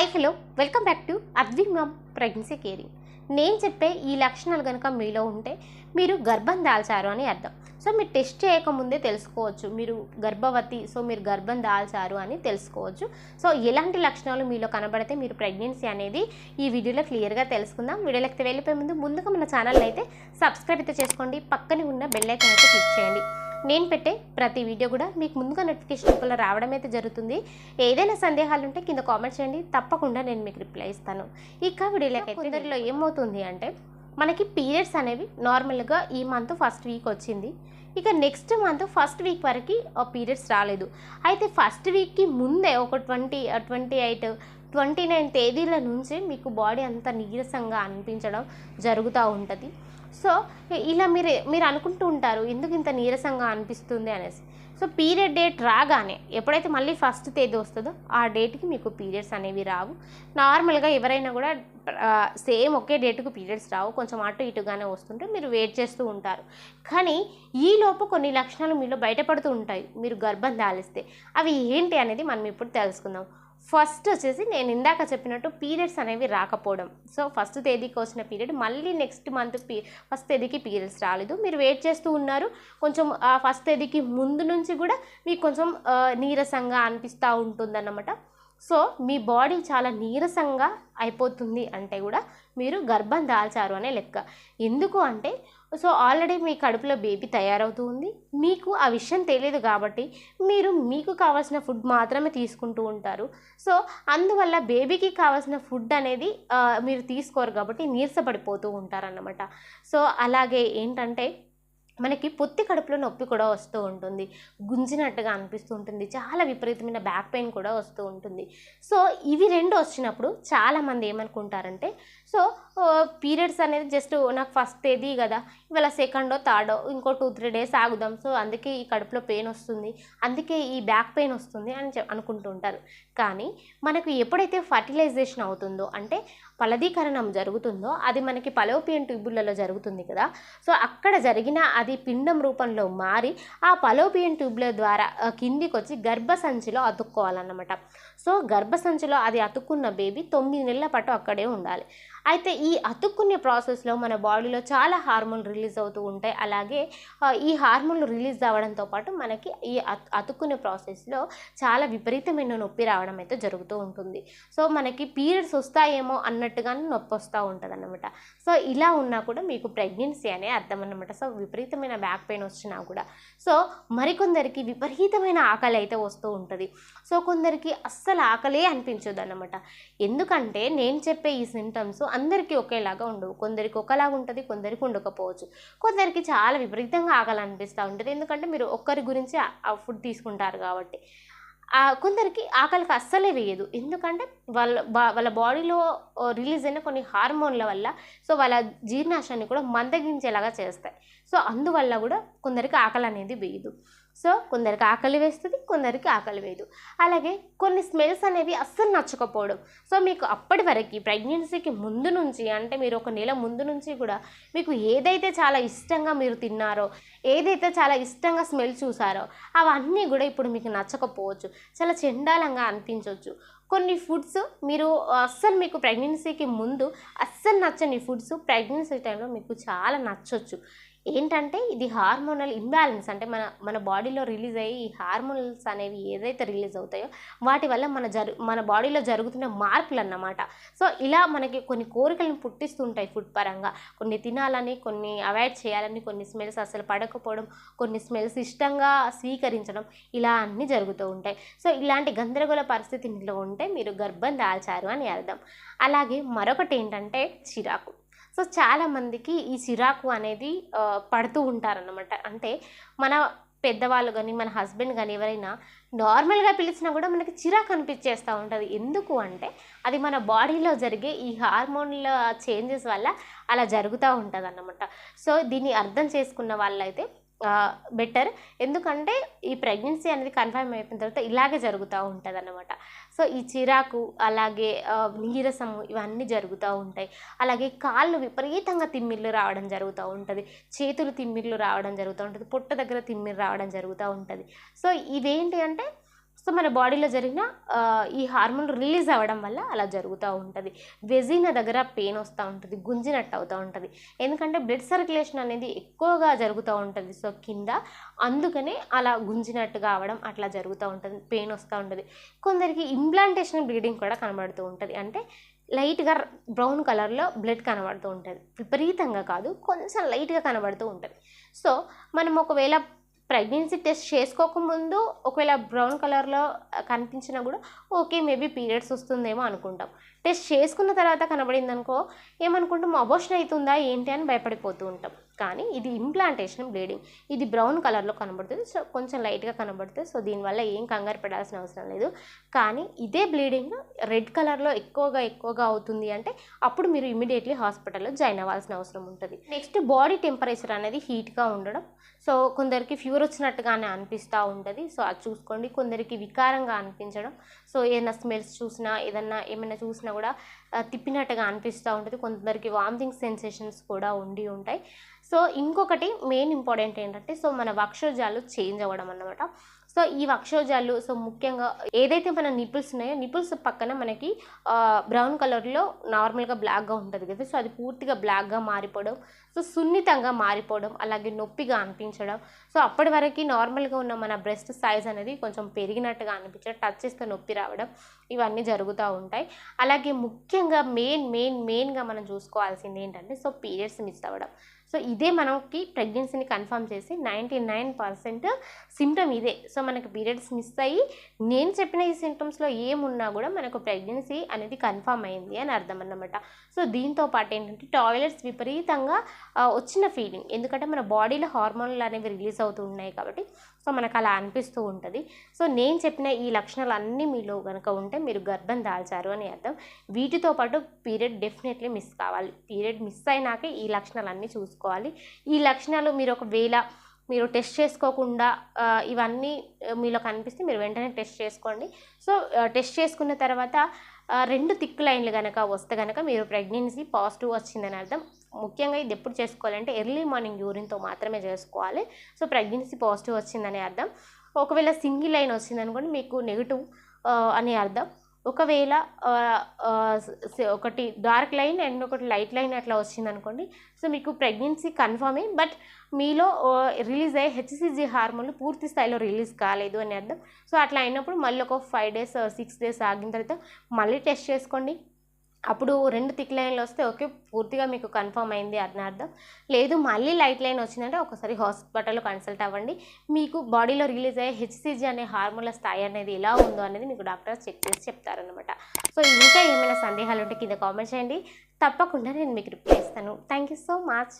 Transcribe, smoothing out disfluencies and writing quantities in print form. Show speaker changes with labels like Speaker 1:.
Speaker 1: Hi hello welcome back to Advi ma'am pregnancy caring. నేను చెప్పే ఈ లక్షణాలు కనుక మీలో ఉంటే మీరు గర్భం దాల్చారు అని అర్థం. సో మీరు టెస్ట్ చేయకముందే తెలుసుకోవచ్చు మీరు గర్భవతి, సో మీరు గర్భం దాల్చారు అని తెలుసుకోవచ్చు. సో ఎలాంటి లక్షణాలు మీలో కనబడితే మీరు ప్రెగ్నెన్సీ అనేది ఈ వీడియోలో క్లియర్గా తెలుసుకుందాం. వీడియోలోకి వెళ్ళిపోయే ముందుగా మన ఛానల్ అయితే సబ్స్క్రైబ్ అయితే చేసుకోండి, పక్కనే ఉన్న బెల్ ఐకాన్ అయితే క్లిక్ చేయండి. నేను పెట్టే ప్రతి వీడియో కూడా మీకు ముందుగా నోటిఫికేషన్ రూపంలో రావడం అయితే జరుగుతుంది. ఏదైనా సందేహాలు ఉంటే కింద కామెంట్ చేయండి, తప్పకుండా నేను మీకు రిప్లై ఇస్తాను. ఇక వీడియోలోకి కొందరిలో ఏమవుతుంది అంటే మనకి పీరియడ్స్ అనేవి నార్మల్గా ఈ మంత్ ఫస్ట్ వీక్ వచ్చింది, ఇక నెక్స్ట్ మంత్ ఫస్ట్ వీక్ వరకు పీరియడ్స్ రాలేదు. అయితే ఫస్ట్ వీక్కి ముందే ఒక 28, 29 తేదీల నుంచి మీకు బాడీ అంతా నీరసంగా అనిపించడం జరుగుతూ ఉంటుంది. సో ఇలా మీరు అనుకుంటూ ఉంటారు ఎందుకు ఇంత నీరసంగా అనిపిస్తుంది అనేసి. సో పీరియడ్ డేట్ రాగానే ఎప్పుడైతే మళ్ళీ ఫస్ట్ తేదీ వస్తుందో ఆ డేట్కి మీకు పీరియడ్స్ అనేవి రావు. నార్మల్గా ఎవరైనా కూడా సేమ్ ఒకే డేట్కు పీరియడ్స్ రావు, కొంచెం అటు ఇటుగానే వస్తుంటే మీరు వెయిట్ చేస్తూ ఉంటారు. కానీ ఈలోపు కొన్ని లక్షణాలు మీలో బయటపడుతూ ఉంటాయి మీరు గర్భం దాలిస్తే. అవి ఏంటి అనేది మనం ఇప్పుడు తెలుసుకుందాం. ఫస్ట్ వచ్చేసి నేను ఇందాక చెప్పినట్టు పీరియడ్స్ అనేవి రాకపోవడం. సో ఫస్ట్ తేదీకి వచ్చిన పీరియడ్ మళ్ళీ నెక్స్ట్ మంత్ ఫస్ట్ తేదీకి పీరియడ్స్ రాలేదు, మీరు వెయిట్ చేస్తూ ఉన్నారు. కొంచెం ఫస్ట్ తేదీకి ముందు నుంచి కూడా మీకు కొంచెం నీరసంగా అనిపిస్తూ ఉంటుందన్నమాట. సో మీ బాడీ చాలా నీరసంగా అయిపోతుంది అంటే కూడా మీరు గర్భం దాల్చారు అనే లెక్క. ఎందుకు అంటే సో ఆల్రెడీ మీ కడుపులో బేబీ తయారవుతూ ఉంది, మీకు ఆ విషయం తెలియదు కాబట్టి మీకు కావాల్సిన ఫుడ్ మాత్రమే తీసుకుంటూ ఉంటారు. సో అందువల్ల బేబీకి కావాల్సిన ఫుడ్ అనేది మీరు తీసుకోరు కాబట్టి నీరసపడిపోతూ ఉంటారన్నమాట. సో అలాగే ఏంటంటే మనకి పొత్తి కడుపులో నొప్పి కూడా వస్తూ ఉంటుంది, గుంజినట్టుగా అనిపిస్తూ ఉంటుంది, చాలా విపరీతమైన బ్యాక్ పెయిన్ కూడా వస్తూ ఉంటుంది. సో ఇవి రెండు వచ్చినప్పుడు చాలామంది ఏమనుకుంటారంటే సో పీరియడ్స్ అనేది జస్ట్ నాకు ఫస్ట్ తేదీ కదా, ఇవాళ సెకండో థర్డో ఇంకో 2-3 డేస్ ఆగుదాం, సో అందుకే ఈ కడుపులో పెయిన్ వస్తుంది, అందుకే ఈ బ్యాక్ పెయిన్ వస్తుంది అని అనుకుంటూ ఉంటారు. కానీ మనకు ఎప్పుడైతే ఫర్టిలైజేషన్ అవుతుందో అంటే ఫలదీకరణం జరుగుతుందో అది మనకి ఫలోపియన్ ట్యూబులలో జరుగుతుంది కదా. సో అక్కడ జరిగిన అది పిండం రూపంలో మారి ఆ ఫలోపియన్ ట్యూబ్ల ద్వారా కిందికి వచ్చి గర్భసంచిలో అతుక్కోవాలన్నమాట. సో గర్భసంచిలో అది అతుక్కున్న బేబీ 9 నెలల పాటు అక్కడే ఉండాలి. అయితే ఈ అతుక్కునే ప్రాసెస్లో మన బాడీలో చాలా హార్మోన్లు రిలీజ్ అవుతూ ఉంటాయి. అలాగే ఈ హార్మోన్లు రిలీజ్ అవ్వడంతో పాటు మనకి ఈ అతుక్కునే ప్రాసెస్లో చాలా విపరీతమైన నొప్పి రావడం అయితే జరుగుతూ ఉంటుంది. సో మనకి పీరియడ్స్ వస్తాయేమో అన్నట్టుగానే నొప్పి వస్తూ ఉంటుంది అన్నమాట. సో ఇలా ఉన్నా కూడా మీకు ప్రెగ్నెన్సీ అనే అర్థం అన్నమాట. సో విపరీతమైన బ్యాక్ పెయిన్ వచ్చినా కూడా సో మరికొందరికి విపరీతమైన ఆకలి అయితే వస్తూ ఉంటుంది. సో కొందరికి అస్సలు ఆకలే అనిపించదు అన్నమాట. ఎందుకంటే నేను చెప్పే ఈ సింటమ్స్ అందరికీ ఒకేలాగా ఉండవు, కొందరికి ఒకలాగా ఉంటుంది, కొందరికి ఉండకపోవచ్చు. కొందరికి చాలా విపరీతంగా ఆకలి అనిపిస్తూ ఉంటుంది, ఎందుకంటే మీరు ఒక్కరి గురించి ఆ ఫుడ్ తీసుకుంటారు కాబట్టి. కొందరికి ఆకలికి అస్సలే వేయదు, ఎందుకంటే వాళ్ళ బాడీలో రిలీజ్ అయిన కొన్ని హార్మోన్ల వల్ల సో వాళ్ళ జీర్ణాశయాన్ని కూడా మందగించేలాగా చేస్తాయి. సో అందువల్ల కూడా కొందరికి ఆకలి అనేది వేయదు. సో కొందరికి ఆకలి వేస్తుంది, కొందరికి ఆకలి వేయదు. అలాగే కొన్ని స్మెల్స్ అనేవి అస్సలు నచ్చకపోవడం. సో మీకు అప్పటి వరకు ప్రెగ్నెన్సీకి ముందు నుంచి అంటే మీరు 1 నెల ముందు నుంచి కూడా మీకు ఏదైతే చాలా ఇష్టంగా మీరు తిన్నారో, ఏదైతే చాలా ఇష్టంగా స్మెల్ చూసారో అవన్నీ కూడా ఇప్పుడు మీకు నచ్చకపోవచ్చు, చాలా చెండాలంగా అనిపించవచ్చు. కొన్ని ఫుడ్స్ మీకు ప్రెగ్నెన్సీకి ముందు అస్సలు నచ్చని ఫుడ్స్ ప్రెగ్నెన్సీ టైంలో మీకు చాలా నచ్చవచ్చు. ఏంటంటే ఇది హార్మోనల్ ఇంబ్యాలెన్స్, అంటే మన బాడీలో రిలీజ్ అయ్యి ఈ హార్మోనల్స్ అనేవి ఏదైతే రిలీజ్ అవుతాయో వాటి వల్ల మన బాడీలో జరుగుతున్న మార్పులు అన్నమాట. సో ఇలా మనకి కొన్ని కోరికలను పుట్టిస్తుంటాయి ఫుడ్ పరంగా, కొన్ని తినాలని, కొన్ని అవాయిడ్ చేయాలని, కొన్ని స్మెల్స్ అసలు పడకపోవడం, కొన్ని స్మెల్స్ ఇష్టంగా స్వీకరించడం, ఇలా అన్నీ జరుగుతూ ఉంటాయి. సో ఇలాంటి గందరగోళ పరిస్థితి మీలో ఉంటే మీరు గర్భం దాల్చారు అని అర్థం. అలాగే మరొకటి ఏంటంటే చిరాకు. సో చాలామందికి ఈ చిరాకు అనేది పడుతూ ఉంటారన్నమాట. అంటే మన పెద్దవాళ్ళు కానీ మన హస్బెండ్ కానీ ఎవరైనా నార్మల్గా పిలిచినా కూడా మనకి చిరాకు అనిపించేస్తూ ఉంటుంది. ఎందుకు అంటే అది మన బాడీలో జరిగే ఈ హార్మోన్ల చేంజెస్ వల్ల అలా జరుగుతూ ఉంటుంది అన్నమాట. సో దీన్ని అర్థం చేసుకున్న వాళ్ళైతే బెటర్, ఎందుకంటే ఈ ప్రెగ్నెన్సీ అనేది కన్ఫర్మ్ అయిపోయిన తర్వాత ఇలాగే జరుగుతూ ఉంటుంది అన్నమాట. సో ఈ చిరాకు అలాగే నీరసము ఇవన్నీ జరుగుతూ ఉంటాయి. అలాగే కాళ్ళు విపరీతంగా తిమ్మిర్లు రావడం జరుగుతూ ఉంటుంది, చేతులు తిమ్మిర్లు రావడం జరుగుతూ ఉంటుంది, పొట్ట దగ్గర తిమ్మిర్లు రావడం జరుగుతూ ఉంటుంది. సో ఇవేంటి అంటే సో మన బాడీలో జరిగిన ఈ హార్మోన్ రిలీజ్ అవ్వడం వల్ల అలా జరుగుతూ ఉంటుంది. వెజిన దగ్గర పెయిన్ వస్తూ ఉంటుంది, గుంజినట్టు అవుతూ ఉంటుంది. ఎందుకంటే బ్లడ్ సర్క్యులేషన్ అనేది ఎక్కువగా జరుగుతూ ఉంటుంది సో కింద, అందుకనే అలా గుంజినట్టుగా అవ్వడం అట్లా జరుగుతూ ఉంటుంది, పెయిన్ వస్తూ ఉంటుంది. కొందరికి ఇంప్లాంటేషన్ బ్లీడింగ్ కూడా కనబడుతూ ఉంటుంది. అంటే లైట్గా బ్రౌన్ కలర్లో బ్లడ్ కనబడుతూ ఉంటుంది, విపరీతంగా కాదు, కొంచెం లైట్గా కనబడుతూ ఉంటుంది. సో మనం ఒకవేళ ప్రెగ్నెన్సీ టెస్ట్ చేసుకోకముందు ఒకవేళ బ్రౌన్ కలర్లో కనిపించినా కూడా ఓకే మేబీ పీరియడ్స్ వస్తుందేమో అనుకుంటాం. టెస్ట్ చేసుకున్న తర్వాత కనబడింది అనుకో ఏమనుకుంటాం, అబోర్షన్ అవుతుందా ఏంటి అని భయపడిపోతూ ఉంటాం. కానీ ఇది ఇంప్లాంటేషన్ బ్లీడింగ్, ఇది బ్రౌన్ కలర్లో కనబడుతుంది, సో కొంచెం లైట్గా కనబడుతుంది. సో దీనివల్ల ఏం కంగారు పడాల్సిన అవసరం లేదు. కానీ ఇదే బ్లీడింగ్ రెడ్ కలర్లో ఎక్కువగా అవుతుంది అంటే అప్పుడు మీరు ఇమీడియట్లీ హాస్పిటల్లో జాయిన్ అవ్వాల్సిన అవసరం ఉంటుంది. నెక్స్ట్ బాడీ టెంపరేచర్ అనేది హీట్గా ఉండడం. సో కొందరికి ఫీవర్ వచ్చినట్టుగానే అనిపిస్తూ ఉంటుంది, సో అది చూసుకోండి. కొందరికి వికారంగా అనిపించడం, సో ఏదైనా స్మెల్స్ చూసినా ఏమైనా చూసినా కూడా తిప్పినట్టుగా అనిపిస్తూ ఉంటుంది. కొందరికి వామిటింగ్ సెన్సేషన్స్ కూడా ఉంటాయి. సో ఇంకొకటి మెయిన్ ఇంపార్టెంట్ ఏంటంటే సో మన వక్షోజాలు చేంజ్ అవ్వడం అన్నమాట. సో ఈ వక్షోజాలు సో ముఖ్యంగా ఏదైతే మన నిపుల్స్ ఉన్నాయో నిపుల్స్ పక్కన మనకి బ్రౌన్ కలర్లో నార్మల్గా బ్లాక్గా ఉంటుంది కదా, సో అది పూర్తిగా బ్లాక్గా మారిపోవడం, సో సున్నితంగా మారిపోవడం, అలాగే నొప్పిగా అనిపించడం. సో అప్పటి వరకు నార్మల్గా ఉన్న మన బ్రెస్ట్ సైజ్ అనేది కొంచెం పెరిగినట్టుగా అనిపించడం, టచ్ చేస్తే నొప్పి రావడం, ఇవన్నీ జరుగుతూ ఉంటాయి. అలాగే ముఖ్యంగా మెయిన్గా మనం చూసుకోవాల్సింది ఏంటంటే సో పీరియడ్స్ మిస్ అవ్వడం. సో ఇదే మనకి ప్రెగ్నెన్సీని కన్ఫర్మ్ చేసి 99% సిమ్టమ్ ఇదే. సో మనకి పీరియడ్స్ మిస్ అయ్యి నేను చెప్పిన ఈ సిమ్టమ్స్లో ఏమున్నా కూడా మనకు ప్రెగ్నెన్సీ అనేది కన్ఫర్మ్ అయింది అని అర్థం అన్నమాట. సో దీంతో పాటు ఏంటంటే టాయిలెట్స్ విపరీతంగా వచ్చిన ఫీలింగ్, ఎందుకంటే మన బాడీలో హార్మోన్లు అనేవి రిలీజ్ అవుతూ ఉన్నాయి కాబట్టి సో మనకు అలా అనిపిస్తూ ఉంటుంది. సో నేను చెప్పిన ఈ లక్షణాలు అన్నీ మీలో కనుక ఉంటే మీరు గర్భం దాల్చారు అని అర్థం. వీటితో పాటు పీరియడ్ డెఫినెట్లీ మిస్ కావాలి. పీరియడ్ మిస్ అయినాకే ఈ లక్షణాలు అన్నీ చూసుకోవాలి. ఈ లక్షణాలు మీరు టెస్ట్ చేసుకోకుండా ఇవన్నీ మీలో కనిపిస్తే మీరు వెంటనే టెస్ట్ చేసుకోండి. సో టెస్ట్ చేసుకున్న తర్వాత 2 థిక్ లైన్లు కనుక వస్తే కనుక మీరు ప్రెగ్నెన్సీ పాజిటివ్ వచ్చిందని అర్థం. ముఖ్యంగా ఇది ఎప్పుడు చేసుకోవాలంటే ఎర్లీ మార్నింగ్ యూరిన్తో మాత్రమే చేసుకోవాలి. సో ప్రెగ్నెన్సీ పాజిటివ్ వచ్చిందని అర్థం. ఒకవేళ సింగిల్ లైన్ వచ్చిందనుకోండి మీకు నెగిటివ్ అని అర్థం. ఒకవేళ ఒకటి డార్క్ లైన్ అండ్ ఒకటి లైట్ లైన్ అట్లా వచ్చిందనుకోండి సో మీకు ప్రెగ్నెన్సీ కన్ఫర్మే, బట్ మీలో రిలీజ్ అయ్యే హెచ్సిజి హార్మోన్లు పూర్తి స్థాయిలో రిలీజ్ కాలేదు అని అర్థం. సో అట్లా అయినప్పుడు మళ్ళీ ఒక 5 days 6 days ఆగిన తర్వాత మళ్ళీ టెస్ట్ చేసుకోండి. అప్పుడు 2 థిక్ లైన్లు వస్తే ఓకే పూర్తిగా మీకు కన్ఫర్మ్ అయింది అని అర్థం. లేదు మళ్ళీ లైట్ లైన్ వచ్చిందంటే ఒకసారి హాస్పిటల్లో కన్సల్ట్ అవ్వండి. మీకు బాడీలో రిలీజ్ అయ్యే హెచ్సిజి అనే హార్మోన్ల స్థాయి అనేది ఎలా ఉందో అనేది మీకు డాక్టర్ చెక్ చేసి చెప్తారనమాట. సో ఇంకా ఏమైనా సందేహాలు ఉంటే కింద కామెంట్ చేయండి, తప్పకుండా నేను మీకు రిప్లై ఇస్తాను. Thank you so much.